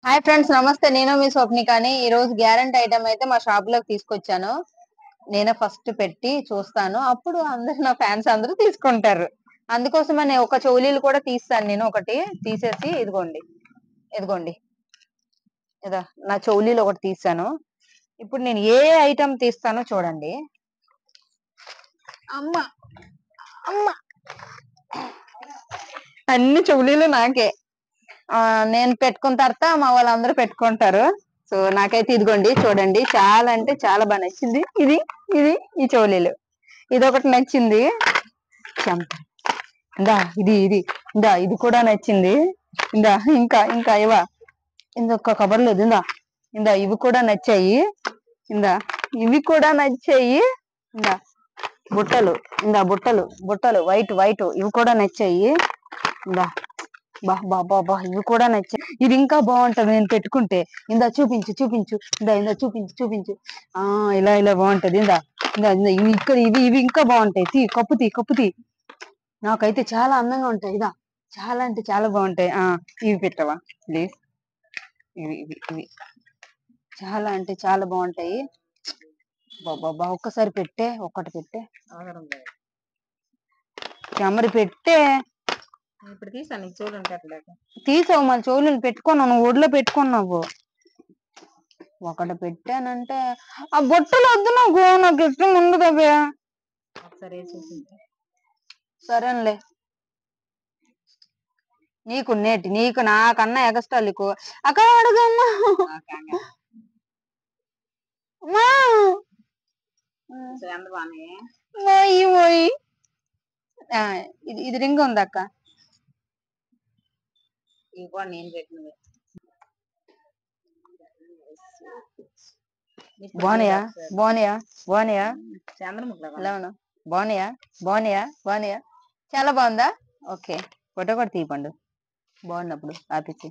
Hi friends, నమస్తే. నేను మీ స్వప్నికాని. ఈ రోజు గ్యారెంటీ ఐటమ్ అయితే మా షాప్ లోకి తీసుకొచ్చాను. నేనే ఫస్ట్ పెట్టి చూస్తాను, అప్పుడు అందరు నా ఫ్యాన్స్ అందరూ తీసుకుంటారు. అందుకోసమని ఒక చోలీలు కూడా తీస్తాను. నేను ఒకటి తీసేసి ఇదిగోండి, ఇదిగోండి, ఇదా నా చౌలీలు ఒకటి తీసాను. ఇప్పుడు నేను ఏ ఐటమ్ తీస్తానో చూడండి. అమ్మ అమ్మ అన్ని చౌలీలు నాకే. నేను పెట్టుకున్న తర్వాత మా వాళ్ళందరూ పెట్టుకుంటారు. సో నాకైతే ఇదిగోండి చూడండి, చాలా అంటే చాలా బాగా నచ్చింది. ఇది ఇది ఈ చోలీలు ఇది ఒకటి నచ్చింది. ఇందా ఇది ఇది ఇందా ఇది కూడా నచ్చింది. ఇందా ఇంకా ఇంకా ఇవా ఇంకొక కబర్ లేదు. ఇందా ఇందా ఇవి కూడా నచ్చాయి. ఇందా ఇవి కూడా నచ్చాయి. ఇందా బుట్టలు, ఇందా బుట్టలు బుట్టలు వైట్ వైట్ ఇవి కూడా నచ్చాయి. ఇందా బా బా బా బా ఇవి కూడా నచ్చాయి. ఇది ఇంకా బాగుంటది నేను పెట్టుకుంటే. ఇందా చూపించు చూపించు, ఇందా ఇందా చూపించు చూపించు. ఇలా ఇలా బాగుంటది. ఇందా ఇందా ఇందా ఇవి ఇక్కడ ఇవి ఇవి ఇంకా బాగుంటాయి. కప్పు తీ. నాకైతే చాలా అందంగా ఉంటాయి. ఇదా చాలా అంటే చాలా బాగుంటాయి. ఇవి పెట్టవా ప్లీజ్. ఇవి ఇవి ఇవి చాలా అంటే చాలా బాగుంటాయి. బాబా ఒక్కసారి పెట్టే, ఒక్కటి పెట్టే, కెమెరా పెట్టే. ఇప్పుడు తీసాను చూడండి. తీసావు మళ్ళీ చోళీలు పెట్టుకున్నావు, నువ్వు ఒడిలో పెట్టుకున్నావు. ఒకటి పెట్టానంటే ఆ బొట్టలు వద్దు నాకు ఇష్టం ఉండదు అవి. ఒకసారి సరేలే, నీకు నాకన్నా ఎగస్ట్రా నీకు అక్కడ అడగమ్మా. ఇది రింగ్ ఉంది అక్క. ఇవ్వ నేను పెట్టినవి బాగున్నాయా బాగున్నాయా బాగున్నాయా చంద్రముఖి బాగున్నాయా బాగున్నాయా బాగున్నాయా చాలా బాగుందా. ఓకే, ఫోటో కూడా తీయపండు బాగున్నప్పుడు ఆపిచ్చి.